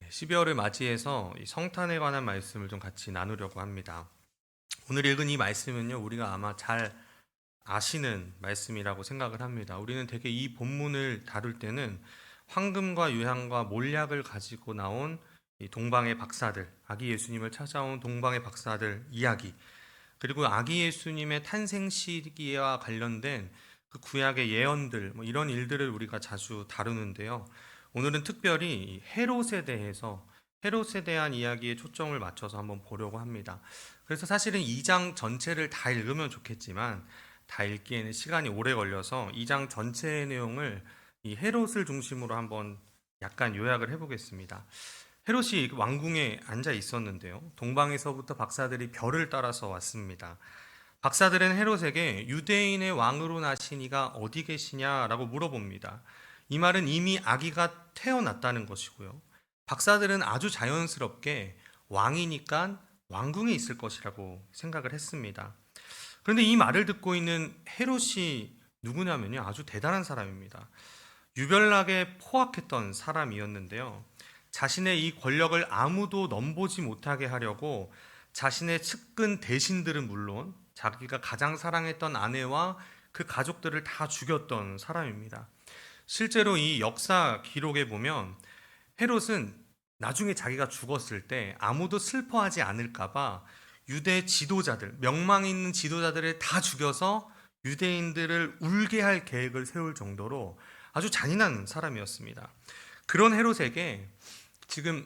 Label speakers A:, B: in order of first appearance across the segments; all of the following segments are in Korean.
A: 12월을 맞이해서 이 성탄에 관한 말씀을 좀 같이 나누려고 합니다. 오늘 읽은 이 말씀은요, 우리가 아마 잘 아시는 말씀이라고 생각을 합니다. 우리는 되게 이 본문을 다룰 때는 황금과 유향과 몰약을 가지고 나온 이 동방의 박사들, 아기 예수님을 찾아온 동방의 박사들 이야기, 그리고 아기 예수님의 탄생 시기와 관련된 그 구약의 예언들, 이런 일들을 우리가 자주 다루는데요. 오늘은 특별히 이 헤롯에 대해서, 헤롯에 대한 이야기에 초점을 맞춰서 한번 보려고 합니다. 그래서 사실은 2장 전체를 다 읽으면 좋겠지만 다 읽기에는 시간이 오래 걸려서 2장 전체의 내용을 이 헤롯을 중심으로 한번 약간 요약을 해보겠습니다. 헤롯이 왕궁에 앉아 있었는데요. 동방에서부터 박사들이 별을 따라서 왔습니다. 박사들은 헤롯에게 유대인의 왕으로 나신 이가 어디 계시냐라고 물어봅니다. 이 말은 이미 아기가 태어났다는 것이고요. 박사들은 아주 자연스럽게 왕이니까 왕궁에 있을 것이라고 생각을 했습니다. 그런데 이 말을 듣고 있는 헤롯이 누구냐면요, 아주 대단한 사람입니다. 유별나게 포악했던 사람이었는데요. 자신의 이 권력을 아무도 넘보지 못하게 하려고 자신의 측근 대신들은 물론 자기가 가장 사랑했던 아내와 그 가족들을 다 죽였던 사람입니다. 실제로 이 역사 기록에 보면 헤롯은 나중에 자기가 죽었을 때 아무도 슬퍼하지 않을까봐 유대 지도자들, 명망 있는 지도자들을 다 죽여서 유대인들을 울게 할 계획을 세울 정도로 아주 잔인한 사람이었습니다. 그런 헤롯에게 지금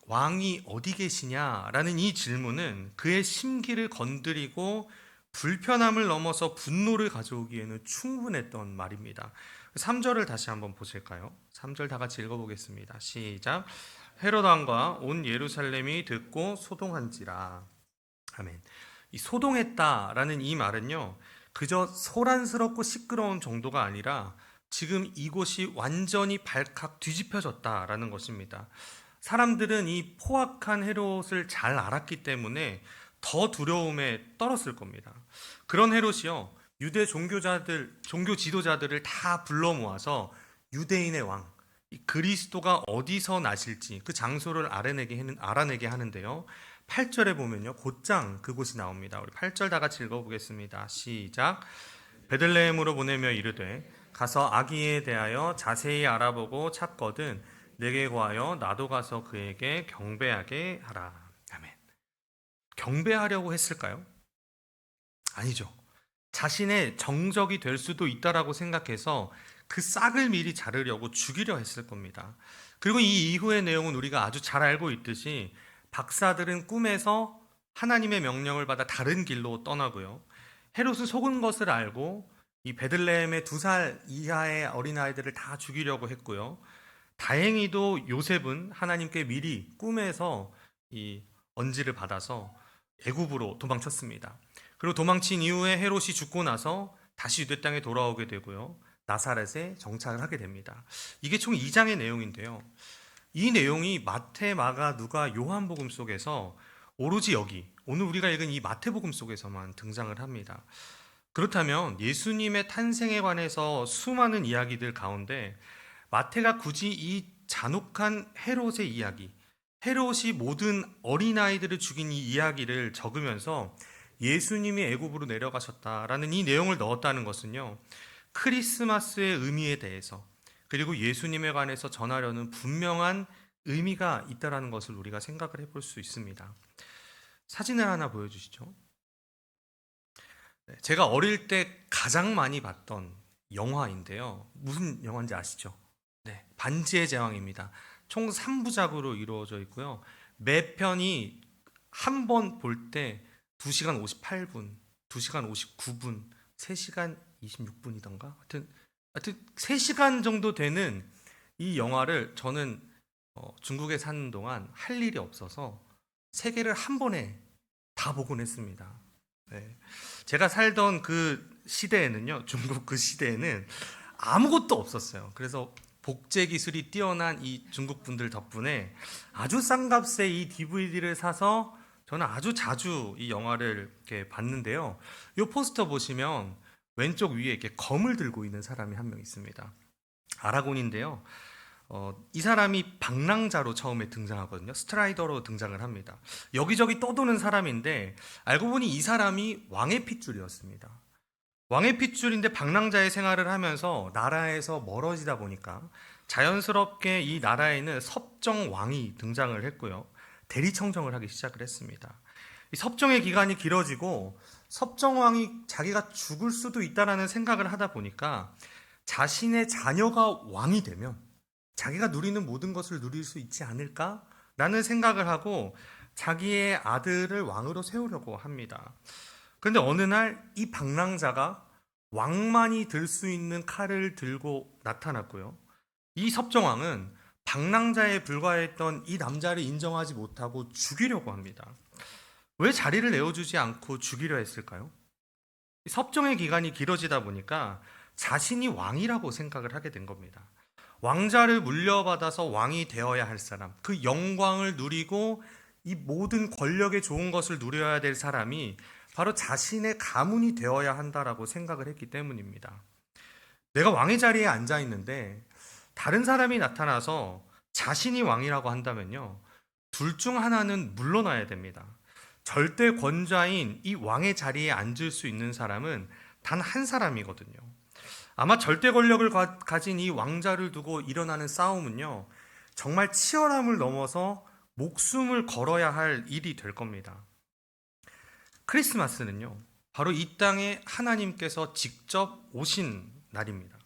A: 왕이 어디 계시냐라는 이 질문은 그의 심기를 건드리고 불편함을 넘어서 분노를 가져오기에는 충분했던 말입니다. 3절을 다시 한번 보실까요? 3절 다 같이 읽어보겠습니다. 시작. 헤롯 왕과 온 예루살렘이 듣고 소동한지라. 아멘. 이 소동했다라는 이 말은요, 그저 소란스럽고 시끄러운 정도가 아니라 지금 이곳이 완전히 발칵 뒤집혀졌다라는 것입니다. 사람들은 이 포악한 헤롯을 잘 알았기 때문에 더 두려움에 떨었을 겁니다. 그런 헤롯이요, 유대 종교 지도자들을 다 불러 모아서 유대인의 왕, 그리스도가 어디서 나실지 그 장소를 알아내게 하는데요. 8절에 보면요, 곧장 그곳이 나옵니다. 우리 8절 다 같이 읽어보겠습니다. 시작. 베들레헴으로 보내며 이르되 가서 아기에 대하여 자세히 알아보고 찾거든 내게 구하여 나도 가서 그에게 경배하게 하라. 아멘. 경배하려고 했을까요? 아니죠. 자신의 정적이 될 수도 있다라고 생각해서 그 싹을 미리 자르려고 죽이려 했을 겁니다. 그리고 이 이후의 내용은 우리가 아주 잘 알고 있듯이 박사들은 꿈에서 하나님의 명령을 받아 다른 길로 떠나고요. 헤롯은 속은 것을 알고 이 베들레헴의 2살 이하의 어린아이들을 다 죽이려고 했고요. 다행히도 요셉은 하나님께 미리 꿈에서 이 언지를 받아서 애굽으로 도망쳤습니다. 그리고 도망친 이후에 헤롯이 죽고 나서 다시 유대 땅에 돌아오게 되고요. 나사렛에 정착을 하게 됩니다. 이게 총 2장의 내용인데요. 이 내용이 마태, 마가, 누가, 요한복음 속에서 오로지 여기, 오늘 우리가 읽은 이 마태복음 속에서만 등장을 합니다. 그렇다면 예수님의 탄생에 관해서 수많은 이야기들 가운데 마태가 굳이 이 잔혹한 헤롯의 이야기, 헤롯이 모든 어린아이들을 죽인 이 이야기를 적으면서 예수님이 애굽으로 내려가셨다라는 이 내용을 넣었다는 것은요, 크리스마스의 의미에 대해서 그리고 예수님에 관해서 전하려는 분명한 의미가 있다라는 것을 우리가 생각을 해볼 수 있습니다. 사진을 하나 보여주시죠. 제가 어릴 때 가장 많이 봤던 영화인데요. 무슨 영화인지 아시죠? 네, 반지의 제왕입니다. 총 3부작으로 이루어져 있고요. 매 편이 한 번 볼 때 2시간 58분, 2시간 59분, 3시간 26분이던가? 하여튼 3시간 정도 되는 이 영화를 저는 중국에 사는 동안 할 일이 없어서 3개를 한 번에 다 보곤 했습니다. 네. 제가 살던 그 시대에는요, 중국 그 시대에는 아무것도 없었어요. 그래서 복제 기술이 뛰어난 이 중국 분들 덕분에 아주 싼 값에 이 DVD를 사서 저는 아주 자주 이 영화를 이렇게 봤는데요. 이 포스터 보시면 왼쪽 위에 이렇게 검을 들고 있는 사람이 한 명 있습니다. 아라곤인데요. 이 사람이 방랑자로 처음에 등장하거든요. 스트라이더로 등장을 합니다. 여기저기 떠도는 사람인데 알고 보니 이 사람이 왕의 핏줄이었습니다. 왕의 핏줄인데 방랑자의 생활을 하면서 나라에서 멀어지다 보니까 자연스럽게 이 나라에는 섭정왕이 등장을 했고요. 대리청정을 하기 시작을 했습니다. 이 섭정의 기간이 길어지고 섭정왕이 자기가 죽을 수도 있다라는 생각을 하다 보니까 자신의 자녀가 왕이 되면 자기가 누리는 모든 것을 누릴 수 있지 않을까라는 생각을 하고 자기의 아들을 왕으로 세우려고 합니다. 그런데 어느 날 이 방랑자가 왕만이 들 수 있는 칼을 들고 나타났고요. 이 섭정왕은 방랑자에 불과했던 이 남자를 인정하지 못하고 죽이려고 합니다. 왜 자리를 내어주지 않고 죽이려 했을까요? 섭정의 기간이 길어지다 보니까 자신이 왕이라고 생각을 하게 된 겁니다. 왕자를 물려받아서 왕이 되어야 할 사람, 그 영광을 누리고 이 모든 권력의 좋은 것을 누려야 될 사람이 바로 자신의 가문이 되어야 한다라고 생각을 했기 때문입니다. 내가 왕의 자리에 앉아 있는데 다른 사람이 나타나서 자신이 왕이라고 한다면요, 둘 중 하나는 물러나야 됩니다. 절대 권좌인 이 왕의 자리에 앉을 수 있는 사람은 단 한 사람이거든요. 아마 절대 권력을 가진 이 왕자를 두고 일어나는 싸움은요, 정말 치열함을 넘어서 목숨을 걸어야 할 일이 될 겁니다. 크리스마스는요, 바로 이 땅에 하나님께서 직접 오신 날입니다.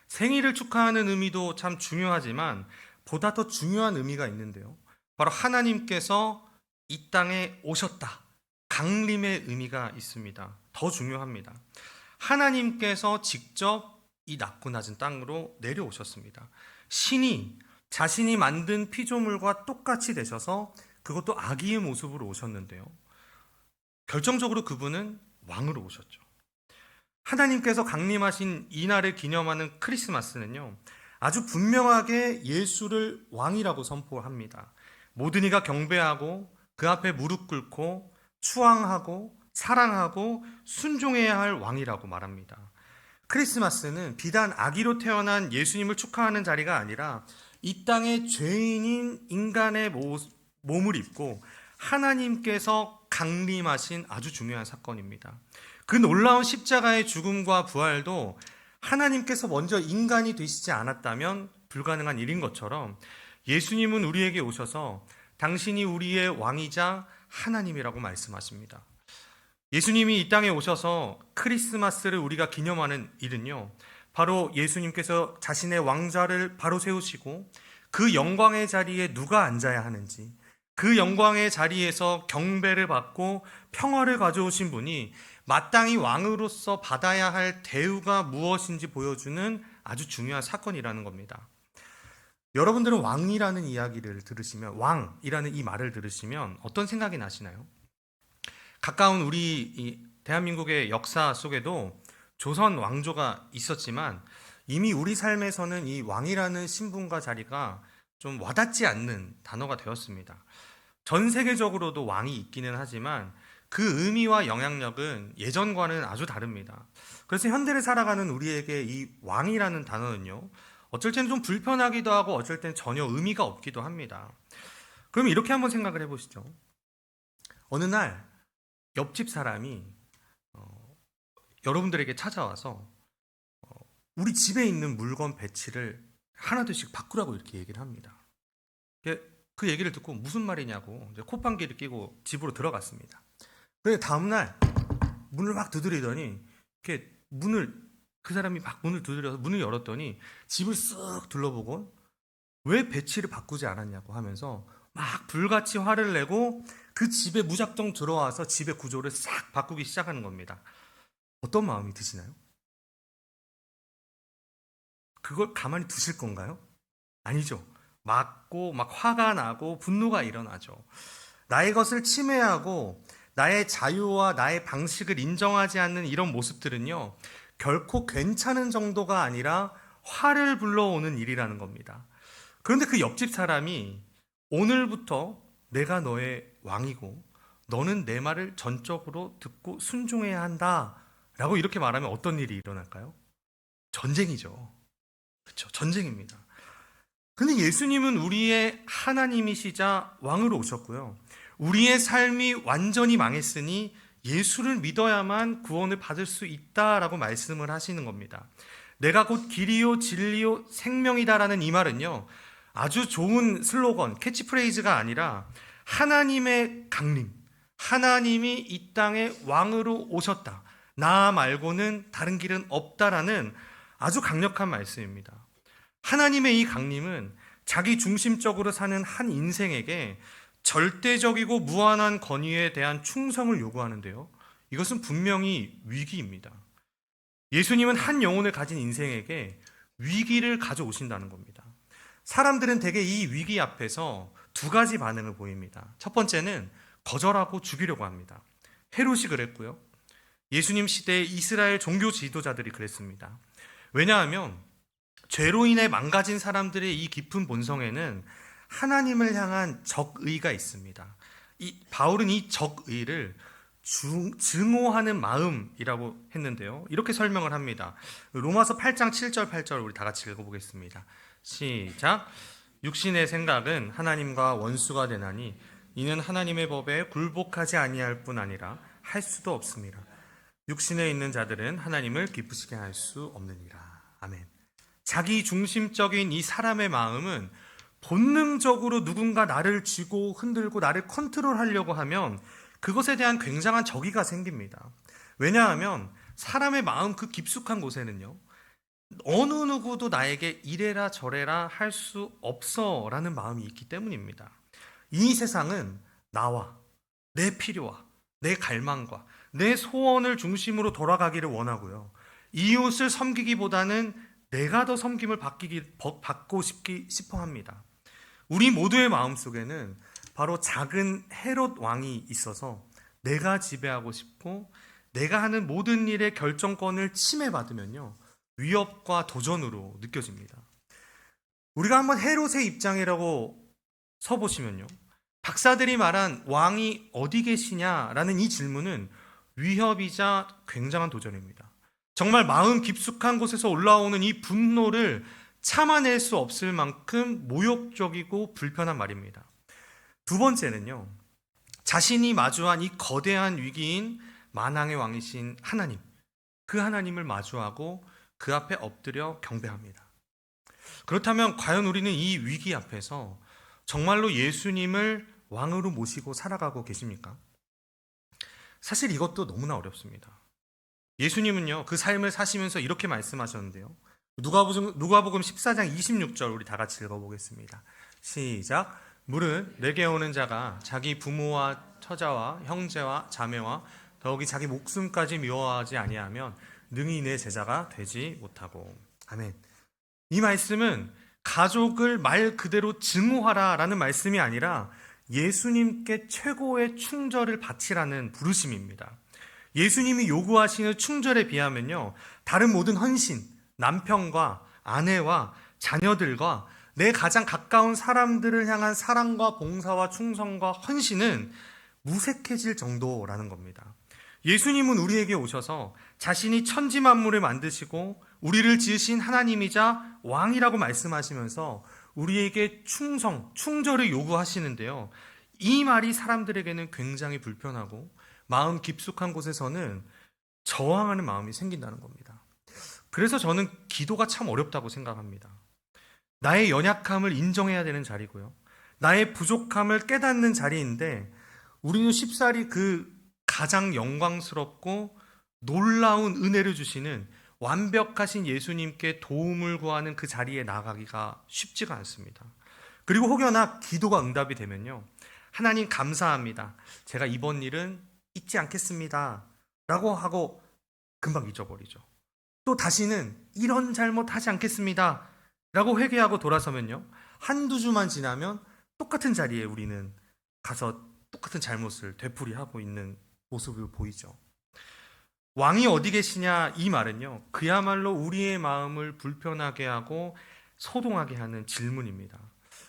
A: 생일을 축하하는 의미도 참 중요하지만 보다 더 중요한 의미가 있는데요, 바로 하나님께서 이 땅에 오셨다, 강림의 의미가 있습니다. 더 중요합니다. 하나님께서 직접 이 낮고 낮은 땅으로 내려오셨습니다. 신이 자신이 만든 피조물과 똑같이 되셔서 그것도 아기의 모습으로 오셨는데요, 결정적으로 그분은 왕으로 오셨죠. 하나님께서 강림하신 이 날을 기념하는 크리스마스는요, 아주 분명하게 예수를 왕이라고 선포합니다. 모든 이가 경배하고 그 앞에 무릎 꿇고 추앙하고 사랑하고 순종해야 할 왕이라고 말합니다. 크리스마스는 비단 아기로 태어난 예수님을 축하하는 자리가 아니라 이 땅에 죄인인 인간의 몸을 입고 하나님께서 강림하신 아주 중요한 사건입니다. 그 놀라운 십자가의 죽음과 부활도 하나님께서 먼저 인간이 되시지 않았다면 불가능한 일인 것처럼 예수님은 우리에게 오셔서 당신이 우리의 왕이자 하나님이라고 말씀하십니다. 예수님이 이 땅에 오셔서 크리스마스를 우리가 기념하는 일은요, 바로 예수님께서 자신의 왕좌를 바로 세우시고 그 영광의 자리에 누가 앉아야 하는지, 그 영광의 자리에서 경배를 받고 평화를 가져오신 분이 마땅히 왕으로서 받아야 할 대우가 무엇인지 보여주는 아주 중요한 사건이라는 겁니다. 여러분들은 왕이라는 이야기를 들으시면, 왕이라는 이 말을 들으시면 어떤 생각이 나시나요? 가까운 우리 이 대한민국의 역사 속에도 조선 왕조가 있었지만 이미 우리 삶에서는 이 왕이라는 신분과 자리가 좀 와닿지 않는 단어가 되었습니다. 전 세계적으로도 왕이 있기는 하지만 그 의미와 영향력은 예전과는 아주 다릅니다. 그래서 현대를 살아가는 우리에게 이 왕이라는 단어는요, 어쩔 때는 좀 불편하기도 하고 어쩔 때는 전혀 의미가 없기도 합니다. 그럼 이렇게 한번 생각을 해보시죠. 어느 날 옆집 사람이 여러분들에게 찾아와서 우리 집에 있는 물건 배치를 하나둘씩 바꾸라고 이렇게 얘기를 합니다. 그 얘기를 듣고 무슨 말이냐고 이제 콧방귀를 끼고 집으로 들어갔습니다. 그런데 다음날 문을 막 두드리더니 이렇게 그 사람이 막 문을 두드려서 문을 열었더니 집을 쓱 둘러보고 왜 배치를 바꾸지 않았냐고 하면서 막 불같이 화를 내고 그 집에 무작정 들어와서 집의 구조를 싹 바꾸기 시작하는 겁니다. 어떤 마음이 드시나요? 그걸 가만히 두실 건가요? 아니죠. 맞고 막 화가 나고 분노가 일어나죠. 나의 것을 침해하고 나의 자유와 나의 방식을 인정하지 않는 이런 모습들은요, 결코 괜찮은 정도가 아니라 화를 불러오는 일이라는 겁니다. 그런데 그 옆집 사람이 오늘부터 내가 너의 왕이고 너는 내 말을 전적으로 듣고 순종해야 한다 라고 이렇게 말하면 어떤 일이 일어날까요? 전쟁이죠. 그렇죠. 전쟁입니다. 근데 예수님은 우리의 하나님이시자 왕으로 오셨고요. 우리의 삶이 완전히 망했으니 예수를 믿어야만 구원을 받을 수 있다라고 말씀을 하시는 겁니다. 내가 곧 길이요 진리요 생명이다라는 이 말은요, 아주 좋은 슬로건, 캐치프레이즈가 아니라 하나님의 강림, 하나님이 이 땅에 왕으로 오셨다, 나 말고는 다른 길은 없다라는 아주 강력한 말씀입니다. 하나님의 이 강림은 자기 중심적으로 사는 한 인생에게 절대적이고 무한한 권위에 대한 충성을 요구하는데요, 이것은 분명히 위기입니다. 예수님은 한 영혼을 가진 인생에게 위기를 가져오신다는 겁니다. 사람들은 대개 이 위기 앞에서 두 가지 반응을 보입니다. 첫 번째는 거절하고 죽이려고 합니다. 헤롯이 그랬고요, 예수님 시대의 이스라엘 종교 지도자들이 그랬습니다. 왜냐하면 죄로 인해 망가진 사람들의 이 깊은 본성에는 하나님을 향한 적의가 있습니다. 바울은 이 적의를 증오하는 마음이라고 했는데요, 이렇게 설명을 합니다. 로마서 8장 7절 8절 우리 다 같이 읽어보겠습니다. 시작. 육신의 생각은 하나님과 원수가 되나니 이는 하나님의 법에 굴복하지 아니할 뿐 아니라 할 수도 없습니다. 육신에 있는 자들은 하나님을 기쁘시게 할 수 없느니라. 아멘. 자기 중심적인 이 사람의 마음은 본능적으로 누군가 나를 쥐고 흔들고 나를 컨트롤하려고 하면 그것에 대한 굉장한 적의가 생깁니다. 왜냐하면 사람의 마음 그 깊숙한 곳에는요, 어느 누구도 나에게 이래라 저래라 할 수 없어 라는 마음이 있기 때문입니다. 이 세상은 나와 내 필요와 내 갈망과 내 소원을 중심으로 돌아가기를 원하고요, 이웃을 섬기기보다는 내가 더 섬김을 받고 싶어 합니다. 우리 모두의 마음속에는 바로 작은 헤롯 왕이 있어서 내가 지배하고 싶고 내가 하는 모든 일의 결정권을 침해받으면요, 위협과 도전으로 느껴집니다. 우리가 한번 헤롯의 입장이라고 서보시면요, 박사들이 말한 왕이 어디 계시냐라는 이 질문은 위협이자 굉장한 도전입니다. 정말 마음 깊숙한 곳에서 올라오는 이 분노를 참아낼 수 없을 만큼 모욕적이고 불편한 말입니다. 두 번째는요, 자신이 마주한 이 거대한 위기인 만왕의 왕이신 하나님, 그 하나님을 마주하고 그 앞에 엎드려 경배합니다. 그렇다면 과연 우리는 이 위기 앞에서 정말로 예수님을 왕으로 모시고 살아가고 계십니까? 사실 이것도 너무나 어렵습니다. 예수님은요, 그 삶을 사시면서 이렇게 말씀하셨는데요, 누가복음 14장 26절 우리 다 같이 읽어보겠습니다. 시작. 물은 내게 오는 자가 자기 부모와 처자와 형제와 자매와 더욱이 자기 목숨까지 미워하지 아니하면 능히 내 제자가 되지 못하고. 아멘. 이 말씀은 가족을 말 그대로 증오하라라는 말씀이 아니라 예수님께 최고의 충절을 바치라는 부르심입니다. 예수님이 요구하시는 충절에 비하면요, 다른 모든 헌신, 남편과 아내와 자녀들과 내 가장 가까운 사람들을 향한 사랑과 봉사와 충성과 헌신은 무색해질 정도라는 겁니다. 예수님은 우리에게 오셔서 자신이 천지 만물을 만드시고 우리를 지으신 하나님이자 왕이라고 말씀하시면서 우리에게 충절을 요구하시는데요, 이 말이 사람들에게는 굉장히 불편하고 마음 깊숙한 곳에서는 저항하는 마음이 생긴다는 겁니다. 그래서 저는 기도가 참 어렵다고 생각합니다. 나의 연약함을 인정해야 되는 자리고요, 나의 부족함을 깨닫는 자리인데 우리는 쉽사리 그 가장 영광스럽고 놀라운 은혜를 주시는 완벽하신 예수님께 도움을 구하는 그 자리에 나가기가 쉽지가 않습니다. 그리고 혹여나 기도가 응답이 되면요, 하나님 감사합니다, 제가 이번 일은 잊지 않겠습니다 라고 하고 금방 잊어버리죠. 또 다시는 이런 잘못 하지 않겠습니다 라고 회개하고 돌아서면요, 한두 주만 지나면 똑같은 자리에 우리는 가서 똑같은 잘못을 되풀이하고 있는 모습을 보이죠. 왕이 어디 계시냐, 이 말은요, 그야말로 우리의 마음을 불편하게 하고 소동하게 하는 질문입니다.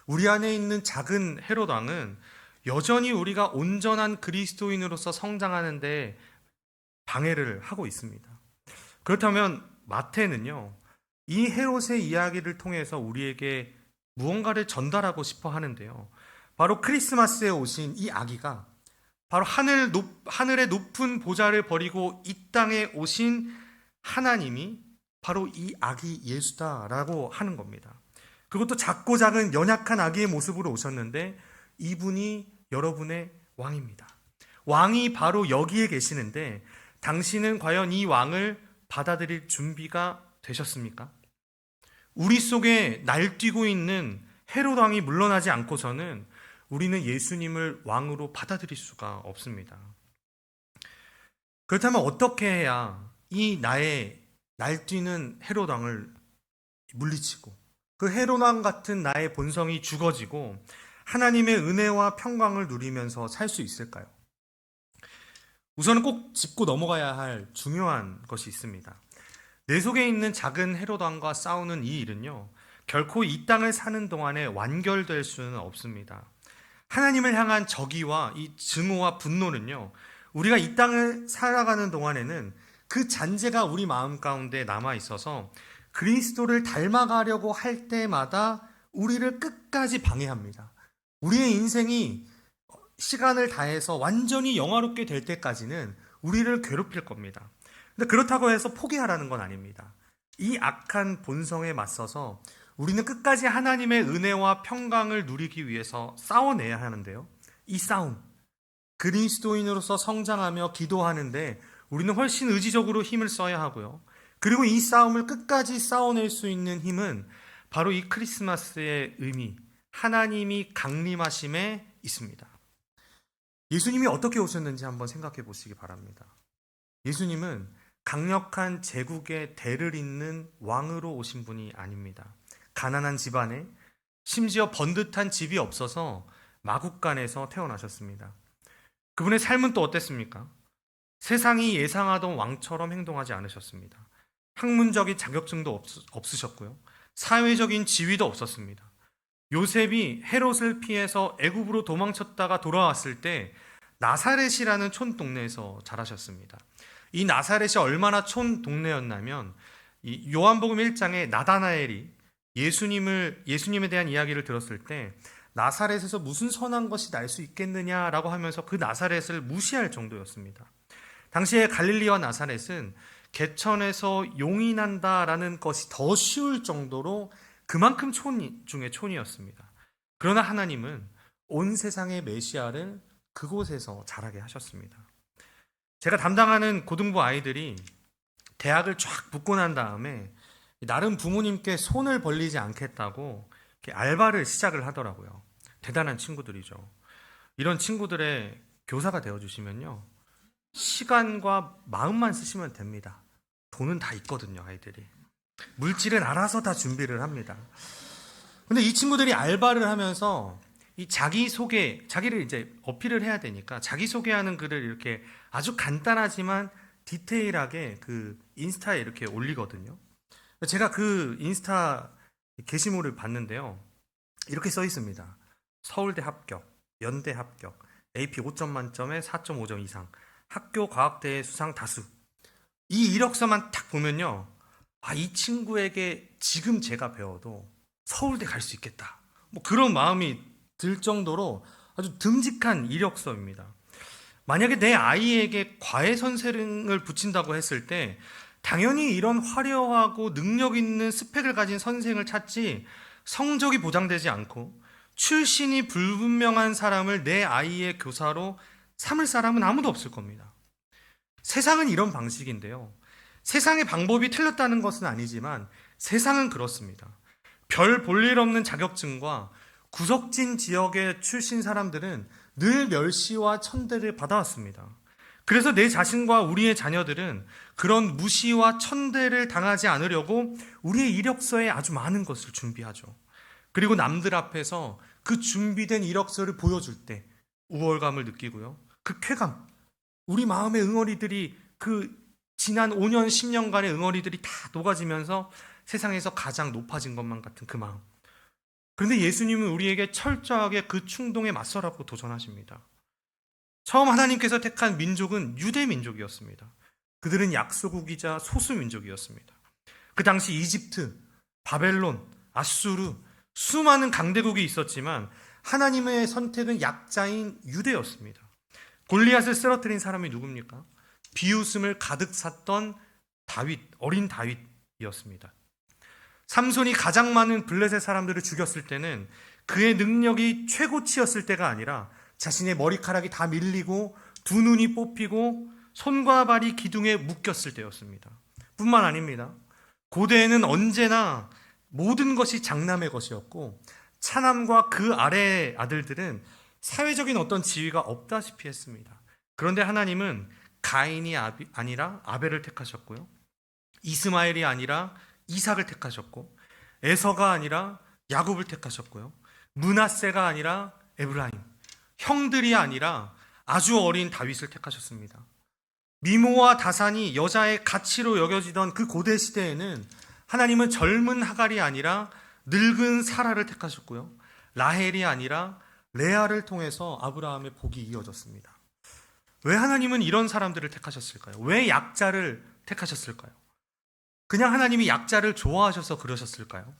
A: 우리 안에 있는 작은 헤롯 왕은 여전히 우리가 온전한 그리스도인으로서 성장하는데 방해를 하고 있습니다. 그렇다면 마태는요, 이 헤롯의 이야기를 통해서 우리에게 무언가를 전달하고 싶어 하는데요. 바로 크리스마스에 오신 이 아기가 바로 하늘의 높은 보좌를 버리고 이 땅에 오신 하나님이 바로 이 아기 예수다라고 하는 겁니다. 그것도 작고 작은 연약한 아기의 모습으로 오셨는데 이분이 여러분의 왕입니다. 왕이 바로 여기에 계시는데 당신은 과연 이 왕을 받아들일 준비가 되셨습니까? 우리 속에 날뛰고 있는 헤롯 왕이 물러나지 않고서는 우리는 예수님을 왕으로 받아들일 수가 없습니다. 그렇다면 어떻게 해야 이 나의 날뛰는 헤롯 왕을 물리치고 그 헤롯 왕 같은 나의 본성이 죽어지고 하나님의 은혜와 평강을 누리면서 살 수 있을까요? 우선은 꼭 짚고 넘어가야 할 중요한 것이 있습니다. 내 속에 있는 작은 헤롯 왕과 싸우는 이 일은요, 결코 이 땅을 사는 동안에 완결될 수는 없습니다. 하나님을 향한 적의와 이 증오와 분노는요, 우리가 이 땅을 살아가는 동안에는 그 잔재가 우리 마음 가운데 남아 있어서 그리스도를 닮아가려고 할 때마다 우리를 끝까지 방해합니다. 우리의 인생이 시간을 다해서 완전히 영화롭게 될 때까지는 우리를 괴롭힐 겁니다. 근데 그렇다고 해서 포기하라는 건 아닙니다. 이 악한 본성에 맞서서 우리는 끝까지 하나님의 은혜와 평강을 누리기 위해서 싸워내야 하는데요. 이 싸움, 그리스도인으로서 성장하며 기도하는데 우리는 훨씬 의지적으로 힘을 써야 하고요. 그리고 이 싸움을 끝까지 싸워낼 수 있는 힘은 바로 이 크리스마스의 의미, 하나님이 강림하심에 있습니다. 예수님이 어떻게 오셨는지 한번 생각해 보시기 바랍니다. 예수님은 강력한 제국의 대를 잇는 왕으로 오신 분이 아닙니다. 가난한 집안에 심지어 번듯한 집이 없어서 마국간에서 태어나셨습니다. 그분의 삶은 또 어땠습니까? 세상이 예상하던 왕처럼 행동하지 않으셨습니다. 학문적인 자격증도 없으셨고요. 사회적인 지위도 없었습니다. 요셉이 헤롯을 피해서 애굽으로 도망쳤다가 돌아왔을 때 나사렛이라는 촌동네에서 자라셨습니다. 이 나사렛이 얼마나 촌동네였냐면 이 요한복음 1장에 나다나엘이 예수님에 대한 이야기를 들었을 때 나사렛에서 무슨 선한 것이 날 수 있겠느냐라고 하면서 그 나사렛을 무시할 정도였습니다. 당시에 갈릴리와 나사렛은 개천에서 용이 난다라는 것이 더 쉬울 정도로 그만큼 촌 중에 촌이었습니다. 그러나 하나님은 온 세상의 메시아를 그곳에서 자라게 하셨습니다. 제가 담당하는 고등부 아이들이 대학을 쫙 붙고 난 다음에 나름 부모님께 손을 벌리지 않겠다고 알바를 시작을 하더라고요. 대단한 친구들이죠. 이런 친구들의 교사가 되어주시면요, 시간과 마음만 쓰시면 됩니다. 돈은 다 있거든요, 아이들이. 물질은 알아서 다 준비를 합니다. 근데 이 친구들이 알바를 하면서 이 자기를 이제 어필을 해야 되니까 자기소개하는 글을 이렇게 아주 간단하지만 디테일하게 그 인스타에 이렇게 올리거든요. 제가 그 인스타 게시물을 봤는데요. 이렇게 써 있습니다. 서울대 합격, 연대 합격, AP 5점 만점에 4.5점 이상, 학교 과학대회 수상 다수. 이 이력서만 딱 보면요, 이 친구에게 지금 제가 배워도 서울대 갈 수 있겠다, 뭐 그런 마음이 들 정도로 아주 듬직한 이력서입니다. 만약에 내 아이에게 과외 선생을 붙인다고 했을 때 당연히 이런 화려하고 능력 있는 스펙을 가진 선생을 찾지, 성적이 보장되지 않고 출신이 불분명한 사람을 내 아이의 교사로 삼을 사람은 아무도 없을 겁니다. 세상은 이런 방식인데요. 세상의 방법이 틀렸다는 것은 아니지만 세상은 그렇습니다. 별 볼일 없는 자격증과 구석진 지역의 출신 사람들은 늘 멸시와 천대를 받아왔습니다. 그래서 내 자신과 우리의 자녀들은 그런 무시와 천대를 당하지 않으려고 우리의 이력서에 아주 많은 것을 준비하죠. 그리고 남들 앞에서 그 준비된 이력서를 보여줄 때 우월감을 느끼고요. 그 쾌감, 우리 마음의 응어리들이 그 지난 5년, 10년간의 응어리들이 다 녹아지면서 세상에서 가장 높아진 것만 같은 그 마음. 그런데 예수님은 우리에게 철저하게 그 충동에 맞서라고 도전하십니다. 처음 하나님께서 택한 민족은 유대 민족이었습니다. 그들은 약소국이자 소수 민족이었습니다. 그 당시 이집트, 바벨론, 아수르, 수많은 강대국이 있었지만 하나님의 선택은 약자인 유대였습니다. 골리앗을 쓰러뜨린 사람이 누굽니까? 비웃음을 가득 샀던 다윗, 어린 다윗이었습니다. 삼손이 가장 많은 블레셋 사람들을 죽였을 때는 그의 능력이 최고치였을 때가 아니라 자신의 머리카락이 다 밀리고 두 눈이 뽑히고 손과 발이 기둥에 묶였을 때였습니다. 뿐만 아닙니다. 고대에는 언제나 모든 것이 장남의 것이었고 차남과 그 아래의 아들들은 사회적인 어떤 지위가 없다시피 했습니다. 그런데 하나님은 가인이 아니라 아벨을 택하셨고요. 이스마엘이 아니라 이삭을 택하셨고 에서가 아니라 야곱을 택하셨고요. 므낫세가 아니라 에브라임, 형들이 아니라 아주 어린 다윗을 택하셨습니다. 미모와 다산이 여자의 가치로 여겨지던 그 고대 시대에는 하나님은 젊은 하갈이 아니라 늙은 사라를 택하셨고요. 라헬이 아니라 레아를 통해서 아브라함의 복이 이어졌습니다. 왜 하나님은 이런 사람들을 택하셨을까요? 왜 약자를 택하셨을까요? 그냥 하나님이 약자를 좋아하셔서 그러셨을까요?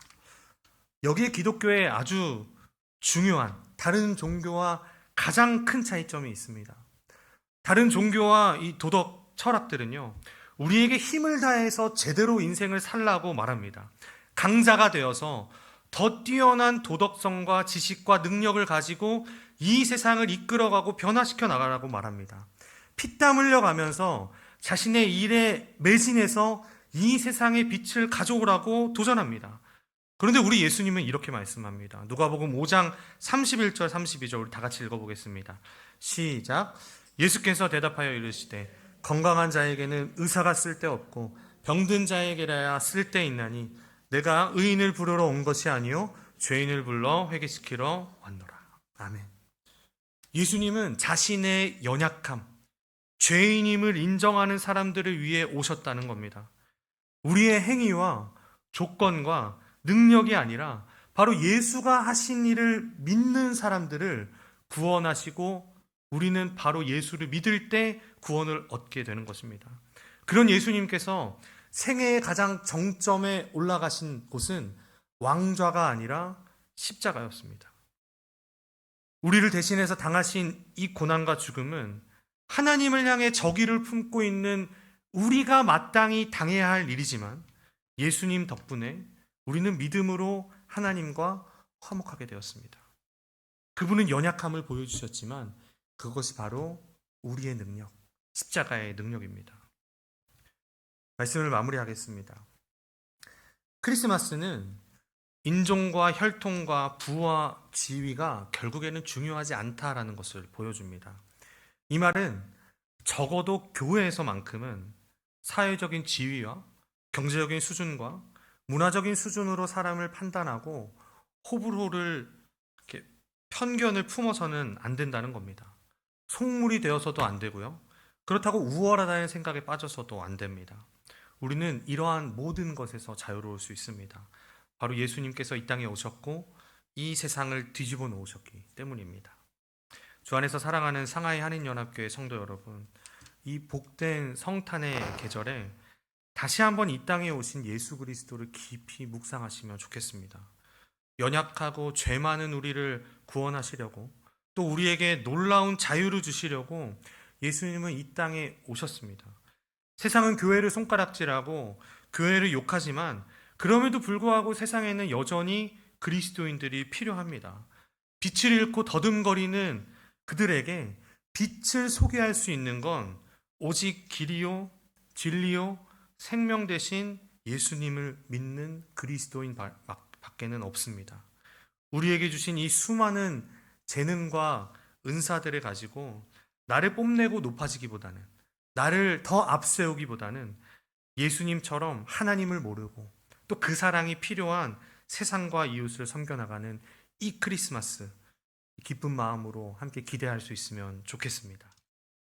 A: 여기에 기독교의 아주 중요한 다른 종교와 가장 큰 차이점이 있습니다. 다른 종교와 이 도덕 철학들은요, 우리에게 힘을 다해서 제대로 인생을 살라고 말합니다. 강자가 되어서 더 뛰어난 도덕성과 지식과 능력을 가지고 이 세상을 이끌어가고 변화시켜 나가라고 말합니다. 피땀 흘려가면서 자신의 일에 매진해서 이 세상의 빛을 가져오라고 도전합니다. 그런데 우리 예수님은 이렇게 말씀합니다. 누가복음 5장 31절 32절 우리 다 같이 읽어보겠습니다. 시작. 예수께서 대답하여 이르시되 건강한 자에게는 의사가 쓸데없고 병든 자에게라야 쓸데있나니 내가 의인을 부르러 온 것이 아니요 죄인을 불러 회개시키러 왔노라. 아멘. 예수님은 자신의 연약함, 죄인임을 인정하는 사람들을 위해 오셨다는 겁니다. 우리의 행위와 조건과 능력이 아니라 바로 예수가 하신 일을 믿는 사람들을 구원하시고 우리는 바로 예수를 믿을 때 구원을 얻게 되는 것입니다. 그런 예수님께서 생애의 가장 정점에 올라가신 곳은 왕좌가 아니라 십자가였습니다. 우리를 대신해서 당하신 이 고난과 죽음은 하나님을 향해 적의를 품고 있는 우리가 마땅히 당해야 할 일이지만 예수님 덕분에 우리는 믿음으로 하나님과 화목하게 되었습니다. 그분은 연약함을 보여주셨지만 그것이 바로 우리의 능력, 십자가의 능력입니다. 말씀을 마무리하겠습니다. 크리스마스는 인종과 혈통과 부와 지위가 결국에는 중요하지 않다라는 것을 보여줍니다. 이 말은 적어도 교회에서만큼은 사회적인 지위와 경제적인 수준과 문화적인 수준으로 사람을 판단하고 호불호를 이렇게 편견을 품어서는 안 된다는 겁니다. 속물이 되어서도 안 되고요. 그렇다고 우월하다는 생각에 빠져서도 안 됩니다. 우리는 이러한 모든 것에서 자유로울 수 있습니다. 바로 예수님께서 이 땅에 오셨고 이 세상을 뒤집어 놓으셨기 때문입니다. 주 안에서 사랑하는 상하이 한인연합교회 성도 여러분, 이 복된 성탄의 계절에 다시 한번 이 땅에 오신 예수 그리스도를 깊이 묵상하시면 좋겠습니다. 연약하고 죄 많은 우리를 구원하시려고 또 우리에게 놀라운 자유를 주시려고 예수님은 이 땅에 오셨습니다. 세상은 교회를 손가락질하고 교회를 욕하지만 그럼에도 불구하고 세상에는 여전히 그리스도인들이 필요합니다. 빛을 잃고 더듬거리는 그들에게 빛을 소개할 수 있는 건 오직 길이요, 진리요, 생명 대신 예수님을 믿는 그리스도인 밖에는 없습니다. 우리에게 주신 이 수많은 재능과 은사들을 가지고 나를 뽐내고 높아지기보다는, 나를 더 앞세우기보다는 예수님처럼 하나님을 모르고 또 그 사랑이 필요한 세상과 이웃을 섬겨나가는 이 크리스마스, 기쁜 마음으로 함께 기대할 수 있으면 좋겠습니다.